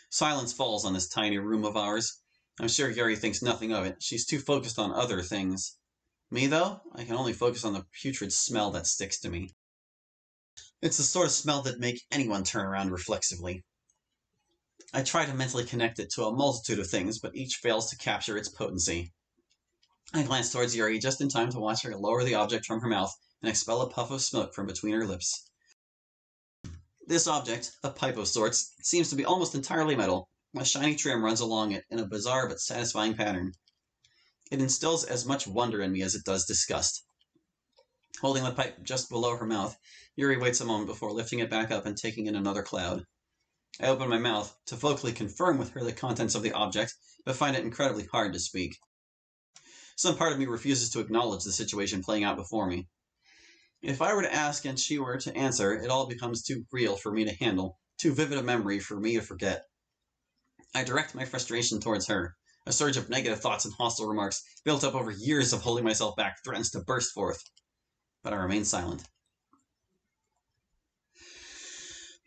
Silence falls on this tiny room of ours. I'm sure Yuri thinks nothing of it. She's too focused on other things. Me, though? I can only focus on the putrid smell that sticks to me. It's the sort of smell that'd make anyone turn around reflexively. I try to mentally connect it to a multitude of things, but each fails to capture its potency. I glance towards Yuri just in time to watch her lower the object from her mouth and expel a puff of smoke from between her lips. This object, a pipe of sorts, seems to be almost entirely metal. A shiny trim runs along it in a bizarre but satisfying pattern. It instills as much wonder in me as it does disgust. Holding the pipe just below her mouth, Yuri waits a moment before lifting it back up and taking in another cloud. I open my mouth to vocally confirm with her the contents of the object, but find it incredibly hard to speak. Some part of me refuses to acknowledge the situation playing out before me. If I were to ask and she were to answer, it all becomes too real for me to handle, too vivid a memory for me to forget. I direct my frustration towards her. A surge of negative thoughts and hostile remarks, built up over years of holding myself back, threatens to burst forth. But I remain silent.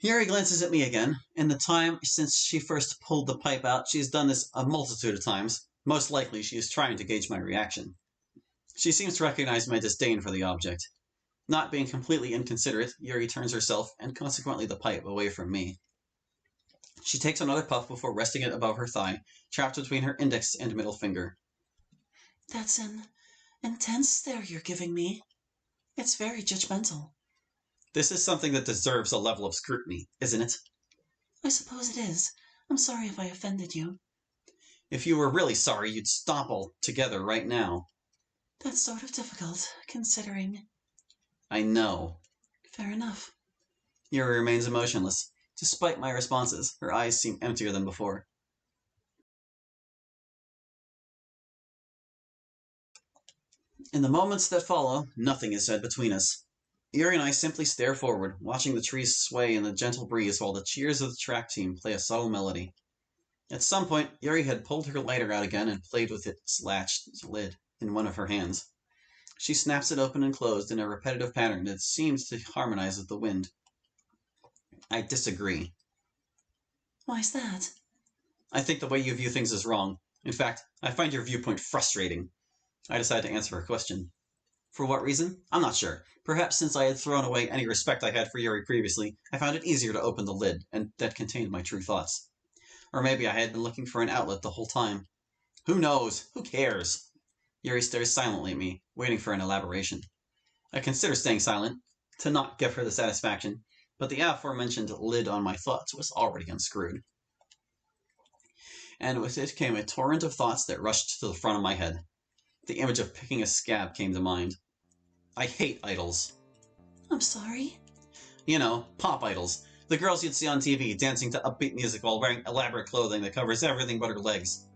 Yuri glances at me again. In the time since she first pulled the pipe out, she has done this a multitude of times. Most likely, she is trying to gauge my reaction. She seems to recognize my disdain for the object. Not being completely inconsiderate, Yuri turns herself, and consequently the pipe, away from me. She takes another puff before resting it above her thigh, trapped between her index and middle finger. That's an intense stare you're giving me. It's very judgmental. This is something that deserves a level of scrutiny, isn't it? I suppose it is. I'm sorry if I offended you. If you were really sorry, you'd stop altogether right now. That's sort of difficult, considering... I know. Fair enough. Yuri remains emotionless. Despite my responses, her eyes seem emptier than before. In the moments that follow, nothing is said between us. Yuri and I simply stare forward, watching the trees sway in the gentle breeze while the cheers of the track team play a subtle melody. At some point, Yuri had pulled her lighter out again and played with its latched lid in one of her hands. She snaps it open and closed in a repetitive pattern that seems to harmonize with the wind. I disagree. Why's that? I think the way you view things is wrong. In fact, I find your viewpoint frustrating. I decide to answer her question. For what reason? I'm not sure. Perhaps since I had thrown away any respect I had for Yuri previously, I found it easier to open the lid, and that contained my true thoughts. Or maybe I had been looking for an outlet the whole time. Who knows? Who cares? Yuri stares silently at me, waiting for an elaboration. I consider staying silent, to not give her the satisfaction, but the aforementioned lid on my thoughts was already unscrewed. And with it came a torrent of thoughts that rushed to the front of my head. The image of picking a scab came to mind. I hate idols. I'm sorry? You know, pop idols. The girls you'd see on TV dancing to upbeat music while wearing elaborate clothing that covers everything but her legs.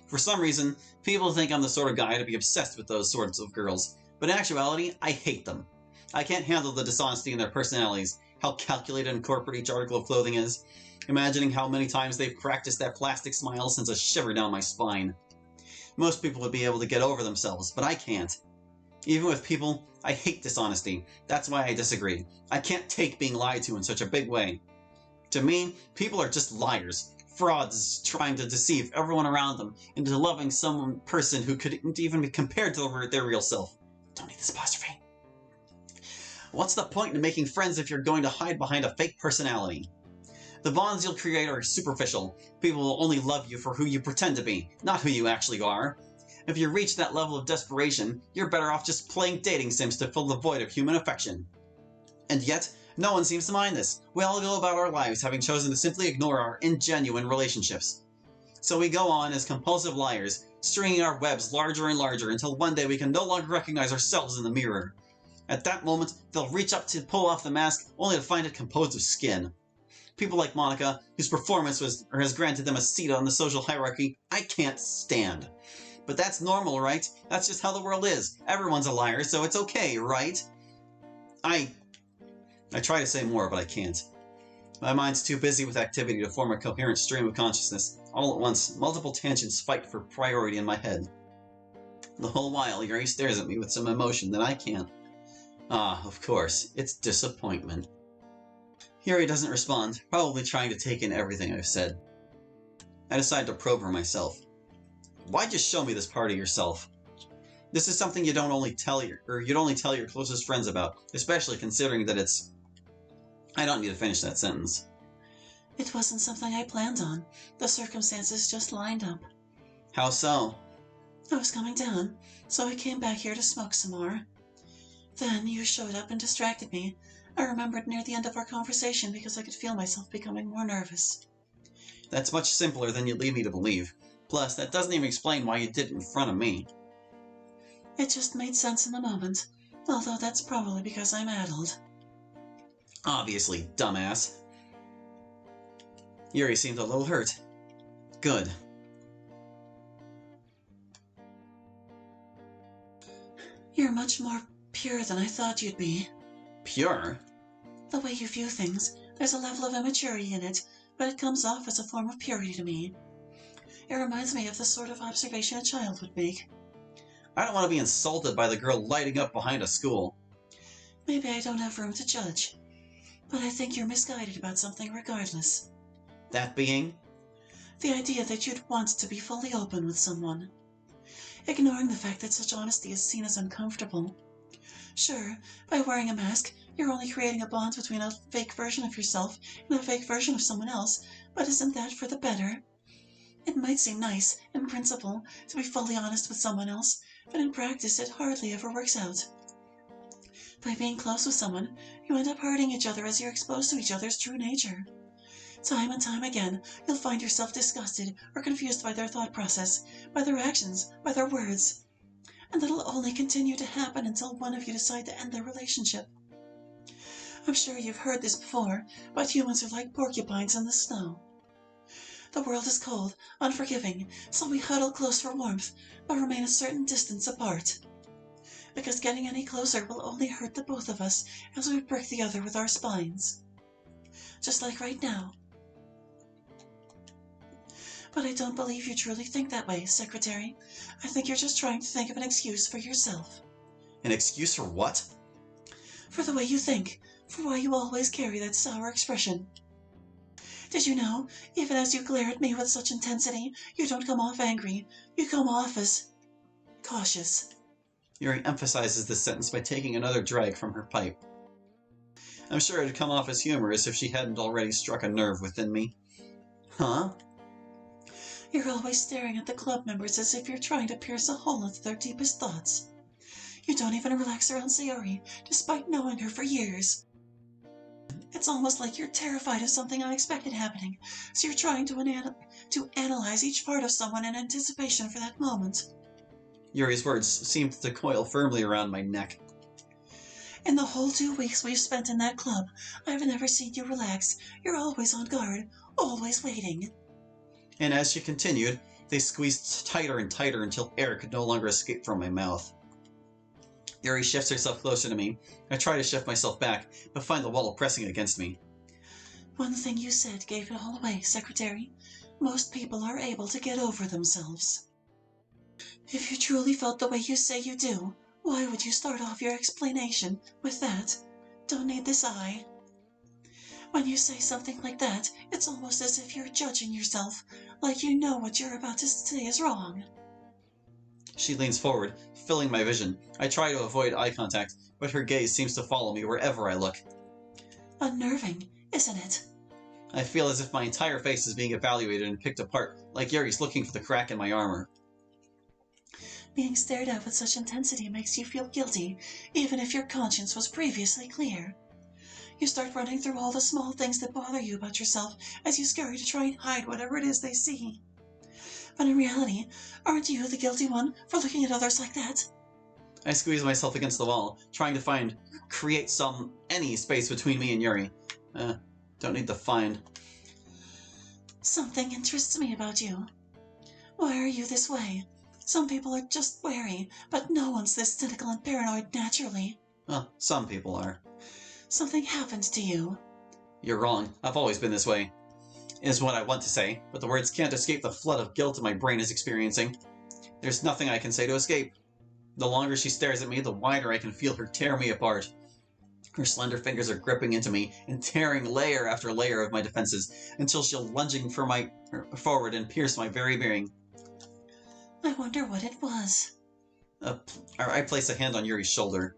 For some reason, people think I'm the sort of guy to be obsessed with those sorts of girls, but in actuality, I hate them. I can't handle the dishonesty in their personalities, how calculated and corporate each article of clothing is. Imagining how many times they've practiced that plastic smile sends a shiver down my spine. Most people would be able to get over themselves, but I can't. Even with people, I hate dishonesty. That's why I disagree. I can't take being lied to in such a big way. To me, people are just liars. Frauds trying to deceive everyone around them into loving some person who couldn't even be compared to their real self. Don't need this apostrophe. What's the point in making friends if you're going to hide behind a fake personality? The bonds you'll create are superficial. People will only love you for who you pretend to be, not who you actually are. If you reach that level of desperation, you're better off just playing dating sims to fill the void of human affection. And yet, no one seems to mind this. We all go about our lives having chosen to simply ignore our ingenuine relationships. So we go on as compulsive liars, stringing our webs larger and larger until one day we can no longer recognize ourselves in the mirror. At that moment, they'll reach up to pull off the mask, only to find it composed of skin. People like Monica, whose performance has granted them a seat on the social hierarchy, I can't stand. But that's normal, right? That's just how the world is. Everyone's a liar, so it's okay, right? I try to say more, but I can't. My mind's too busy with activity to form a coherent stream of consciousness. All at once, multiple tangents fight for priority in my head. The whole while, Yuri stares at me with some emotion that I can't. Ah, of course, it's disappointment. Yuri doesn't respond, probably trying to take in everything I've said. I decide to probe her myself. Why just show me this part of yourself? This is something you'd only tell your closest friends about, especially considering that it's... I don't need to finish that sentence. It wasn't something I planned on. The circumstances just lined up. How so? I was coming down, so I came back here to smoke some more. Then you showed up and distracted me. I remembered near the end of our conversation because I could feel myself becoming more nervous. That's much simpler than you'd lead me to believe. Plus, that doesn't even explain why you did it in front of me. It just made sense in the moment, although that's probably because I'm addled. Obviously, dumbass. Yuri seemed a little hurt. Good. You're much more pure than I thought you'd be. Pure? The way you view things, there's a level of immaturity in it, but it comes off as a form of purity to me. It reminds me of the sort of observation a child would make. I don't want to be insulted by the girl lighting up behind a school. Maybe I don't have room to judge, but I think you're misguided about something regardless. That being? The idea that you'd want to be fully open with someone. Ignoring the fact that such honesty is seen as uncomfortable. Sure, by wearing a mask, you're only creating a bond between a fake version of yourself and a fake version of someone else, but isn't that for the better? It might seem nice, in principle, to be fully honest with someone else, but in practice it hardly ever works out. By being close with someone, you end up hurting each other as you're exposed to each other's true nature. Time and time again, you'll find yourself disgusted or confused by their thought process, by their actions, by their words. And it'll only continue to happen until one of you decide to end the relationship. I'm sure you've heard this before, but humans are like porcupines in the snow. The world is cold, unforgiving, so we huddle close for warmth, but remain a certain distance apart. Because getting any closer will only hurt the both of us as we prick the other with our spines. Just like right now. But I don't believe you truly think that way, Secretary. I think you're just trying to think of an excuse for yourself. An excuse for what? For the way you think, for why you always carry that sour expression. Did you know, even as you glare at me with such intensity, you don't come off angry. You come off as cautious. Yuri emphasizes this sentence by taking another drag from her pipe. I'm sure it'd come off as humorous if she hadn't already struck a nerve within me. Huh? You're always staring at the club members as if you're trying to pierce a hole into their deepest thoughts. You don't even relax around Sayori, despite knowing her for years. It's almost like you're terrified of something unexpected happening, so you're trying to analyze each part of someone in anticipation for that moment. Yuri's words seemed to coil firmly around my neck. In the whole 2 weeks we've spent in that club, I've never seen you relax. You're always on guard, always waiting. And as she continued, they squeezed tighter and tighter until air could no longer escape from my mouth. Yuri shifts herself closer to me. I try to shift myself back, but find the wall pressing against me. One thing you said gave it all away, Secretary. Most people are able to get over themselves. If you truly felt the way you say you do, why would you start off your explanation with that? Don't need this eye. When you say something like that, it's almost as if you're judging yourself, like you know what you're about to say is wrong. She leans forward, filling my vision. I try to avoid eye contact, but her gaze seems to follow me wherever I look. Unnerving, isn't it? I feel as if my entire face is being evaluated and picked apart, like Yuri's looking for the crack in my armor. Being stared at with such intensity makes you feel guilty, even if your conscience was previously clear. You start running through all the small things that bother you about yourself as you scurry to try and hide whatever it is they see. But in reality, aren't you the guilty one for looking at others like that? I squeeze myself against the wall, trying to create any space between me and Yuri. Don't need to find. Something interests me about you. Why are you this way? Some people are just wary, but no one's this cynical and paranoid naturally. Well, some people are. Something happened to you. You're wrong. I've always been this way. Is what I want to say, but the words can't escape the flood of guilt my brain is experiencing. There's nothing I can say to escape. The longer she stares at me, the wider I can feel her tear me apart. Her slender fingers are gripping into me and tearing layer after layer of my defenses until she'll lunging forward and pierce my very being. I wonder what it was. I place a hand on Yuri's shoulder.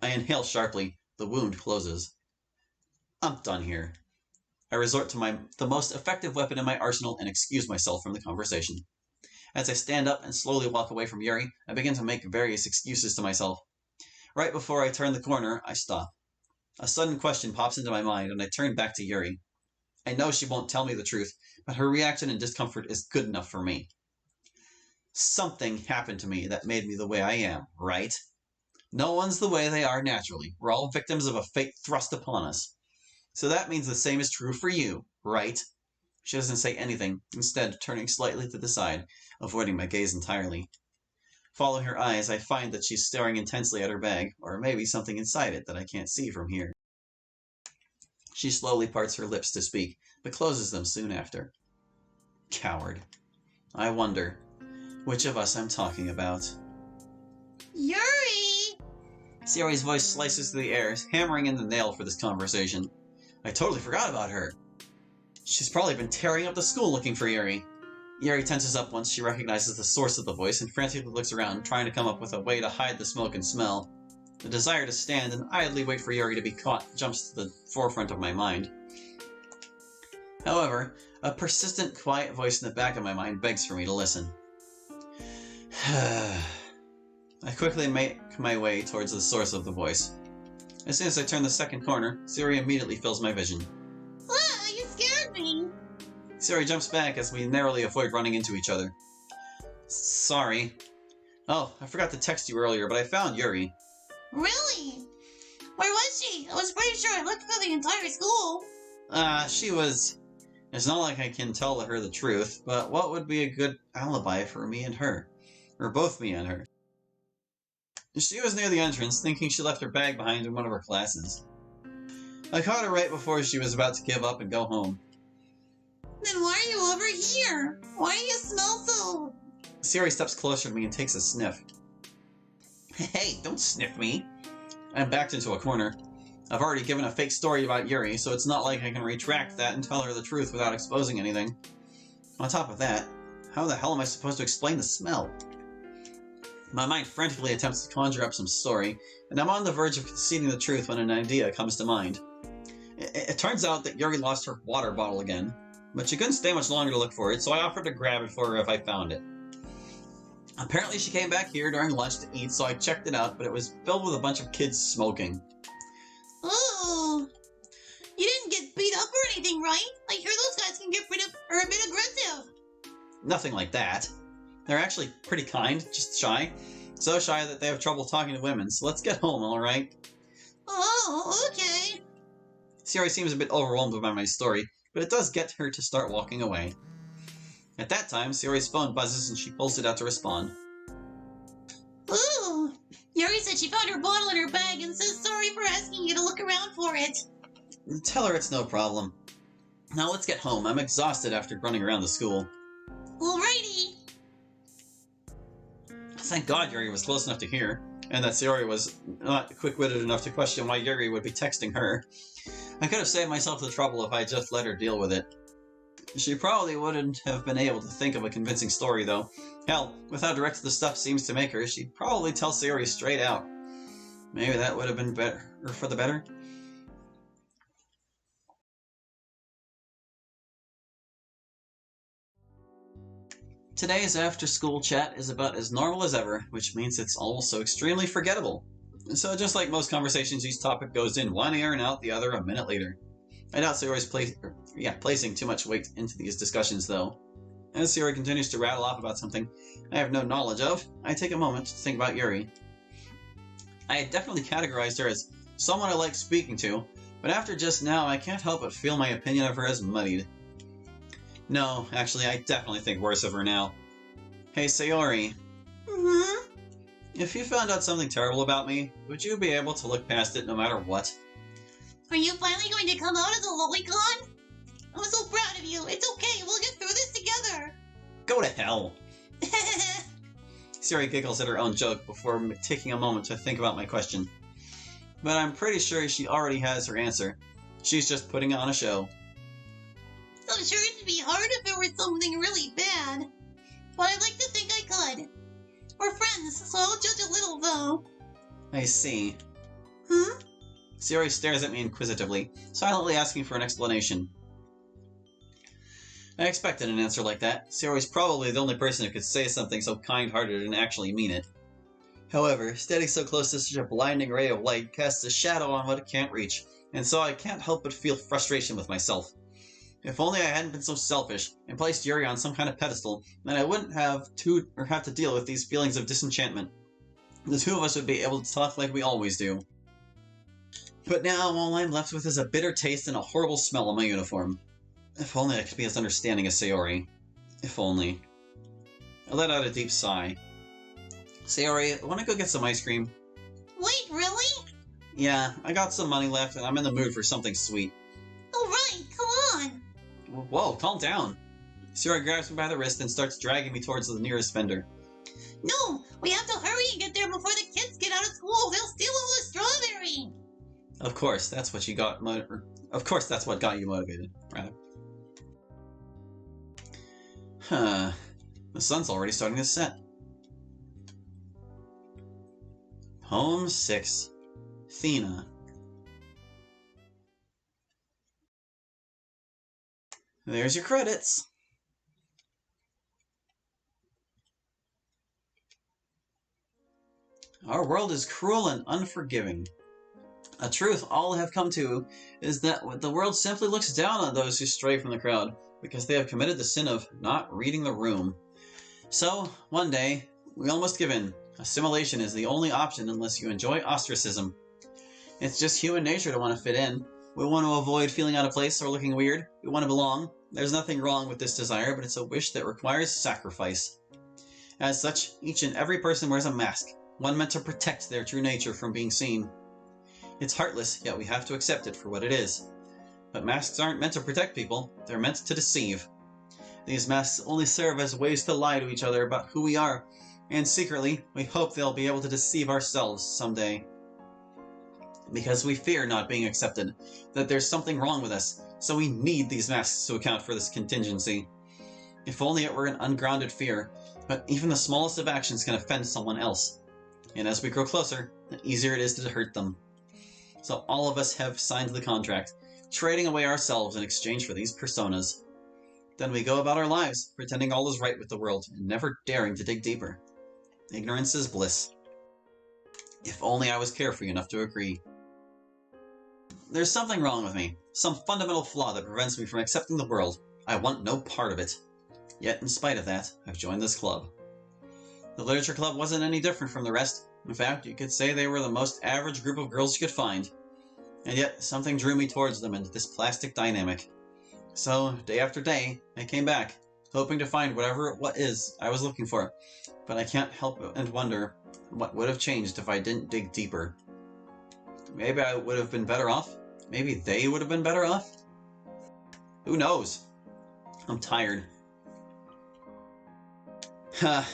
I inhale sharply. The wound closes. I'm done here. I resort to the most effective weapon in my arsenal and excuse myself from the conversation. As I stand up and slowly walk away from Yuri, I begin to make various excuses to myself. Right before I turn the corner, I stop. A sudden question pops into my mind, and I turn back to Yuri. I know she won't tell me the truth, but her reaction and discomfort is good enough for me. Something happened to me that made me the way I am, right? No one's the way they are naturally. We're all victims of a fate thrust upon us. So that means the same is true for you, right? She doesn't say anything, instead turning slightly to the side, avoiding my gaze entirely. Following her eyes, I find that she's staring intensely at her bag, or maybe something inside it that I can't see from here. She slowly parts her lips to speak, but closes them soon after. Coward. I wonder which of us I'm talking about. Yuri! Sayori's voice slices through the air, hammering in the nail for this conversation. I totally forgot about her. She's probably been tearing up the school looking for Yuri. Yuri tenses up once she recognizes the source of the voice and frantically looks around, trying to come up with a way to hide the smoke and smell. The desire to stand and idly wait for Yuri to be caught jumps to the forefront of my mind. However, a persistent, quiet voice in the back of my mind begs for me to listen. I quickly make my way towards the source of the voice. As soon as I turn the second corner, Sayori immediately fills my vision. Ah, you scared me! Sayori jumps back as we narrowly avoid running into each other. Sorry. Oh, I forgot to text you earlier, but I found Yuri. Really? Where was she? I was pretty sure I looked for the entire school. She was... It's not like I can tell her the truth, but what would be a good alibi for me and her? Or both me and her. She was near the entrance, thinking she left her bag behind in one of her classes. I caught her right before she was about to give up and go home. Then why are you over here? Why do you smell so... Sayori steps closer to me and takes a sniff. Hey, don't sniff me! I'm backed into a corner. I've already given a fake story about Yuri, so it's not like I can retract that and tell her the truth without exposing anything. On top of that, how the hell am I supposed to explain the smell? My mind frantically attempts to conjure up some story, and I'm on the verge of conceding the truth when an idea comes to mind. It turns out that Yuri lost her water bottle again, but she couldn't stay much longer to look for it, so I offered to grab it for her if I found it. Apparently she came back here during lunch to eat, so I checked it out, but it was filled with a bunch of kids smoking. Oh, you didn't get beat up or anything, right? I hear those guys can get a bit aggressive. Nothing like that. They're actually pretty kind, just shy. So shy that they have trouble talking to women, so let's get home, alright? Oh, okay. Sayori seems a bit overwhelmed by my story, but it does get her to start walking away. At that time, Sayori's phone buzzes and she pulls it out to respond. Ooh, Yuri said she found her bottle in her bag and says sorry for asking you to look around for it. Tell her it's no problem. Now let's get home. I'm exhausted after running around the school. Alrighty. Thank God Yuri was close enough to hear, and that Sayori was not quick-witted enough to question why Yuri would be texting her. I could have saved myself the trouble if I just let her deal with it. She probably wouldn't have been able to think of a convincing story, though. Hell, with how direct the stuff seems to make her, she'd probably tell Sayori straight out. Maybe that would have been better, or for the better? Today's after-school chat is about as normal as ever, which means it's also extremely forgettable. So just like most conversations, each topic goes in one ear and out the other a minute later. I doubt Sayori's placing too much weight into these discussions, though. As Sayori continues to rattle off about something I have no knowledge of, I take a moment to think about Yuri. I had definitely categorized her as someone I like speaking to, but after just now, I can't help but feel my opinion of her as muddied. No, actually, I definitely think worse of her now. Hey, Sayori. Mm-hmm. If you found out something terrible about me, would you be able to look past it no matter what? Are you finally going to come out as a lolicon? I'm so proud of you. It's okay. We'll get through this together. Go to hell. Sayori giggles at her own joke before taking a moment to think about my question. but I'm pretty sure she already has her answer. She's just putting on a show. I'm sure it'd be hard if it were something really bad. But I'd like to think I could. We're friends, so I'll judge a little, though. I see. Hmm? Sayori stares at me inquisitively, silently asking for an explanation. I expected an answer like that. Sayori's probably the only person who could say something so kind-hearted and actually mean it. However, standing so close to such a blinding ray of light casts a shadow on what it can't reach, and so I can't help but feel frustration with myself. If only I hadn't been so selfish and placed Yuri on some kind of pedestal, then I wouldn't have to deal with these feelings of disenchantment. The two of us would be able to talk like we always do. But now all I'm left with is a bitter taste and a horrible smell on my uniform. If only I could be as understanding as Sayori. If only. I let out a deep sigh. Sayori, wanna go get some ice cream? Wait, really? Yeah, I got some money left and I'm in the mood for something sweet. Alright, come on. Whoa, calm down. Sayori grabs me by the wrist and starts dragging me towards the nearest vendor. No, we have to hurry and get there before the kids get out of school. They'll steal all the strawberry. Of course, that's what got you motivated, rather. Huh. The sun's already starting to set. Poem 6. Thena. There's your credits. Our world is cruel and unforgiving. A truth all have come to is that the world simply looks down on those who stray from the crowd because they have committed the sin of not reading the room. So, one day, we all must give in. Assimilation is the only option unless you enjoy ostracism. It's just human nature to want to fit in. We want to avoid feeling out of place or looking weird. We want to belong. There's nothing wrong with this desire, but it's a wish that requires sacrifice. As such, each and every person wears a mask, one meant to protect their true nature from being seen. It's heartless, yet we have to accept it for what it is. But masks aren't meant to protect people, they're meant to deceive. These masks only serve as ways to lie to each other about who we are, and secretly, we hope they'll be able to deceive ourselves someday. Because we fear not being accepted, that there's something wrong with us, so we need these masks to account for this contingency. If only it were an ungrounded fear, but even the smallest of actions can offend someone else. And as we grow closer, the easier it is to hurt them. So all of us have signed the contract, trading away ourselves in exchange for these personas. Then we go about our lives, pretending all is right with the world, and never daring to dig deeper. Ignorance is bliss. If only I was carefree enough to agree. There's something wrong with me, some fundamental flaw that prevents me from accepting the world. I want no part of it. Yet, in spite of that, I've joined this club. The literature club wasn't any different from the rest. In fact, you could say they were the most average group of girls you could find. And yet, something drew me towards them into this plastic dynamic. So, day after day, I came back, hoping to find whatever it is I was looking for. But I can't help and wonder what would have changed if I didn't dig deeper. Maybe I would have been better off. Maybe they would have been better off. Who knows? I'm tired.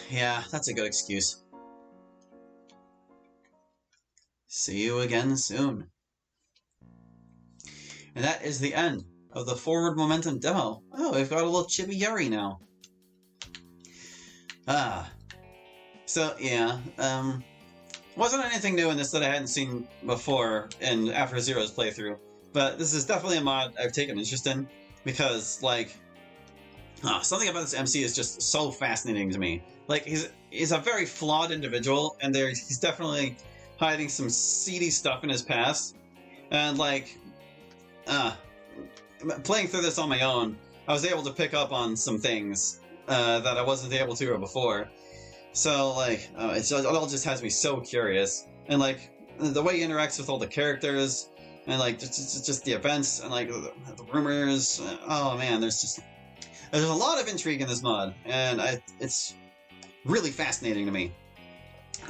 Yeah, that's a good excuse. See you again soon. And that is the end of the Forward Momentum demo. Oh, we've got a little chibi Yuri now. So yeah, wasn't anything new in this that I hadn't seen before in After Zero's playthrough, but this is definitely a mod I've taken interest in, because, like, something about this MC is just so fascinating to me. Like, he's a very flawed individual, and he's definitely hiding some seedy stuff in his past, and, like, playing through this on my own, I was able to pick up on some things that I wasn't able to before. So, like, it all just has me so curious. And, like, the way he interacts with all the characters, and, like, just the events, and, like, the rumors. Oh, man, there's a lot of intrigue in this mod, and it's really fascinating to me.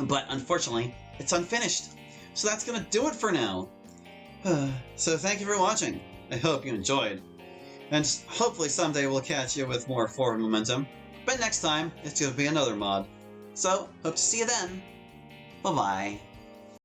But, unfortunately, it's unfinished. So that's gonna do it for now. So thank you for watching. I hope you enjoyed. And hopefully someday we'll catch you with more Forward Momentum. But next time, it's gonna be another mod. So, hope to see you then. Bye-bye.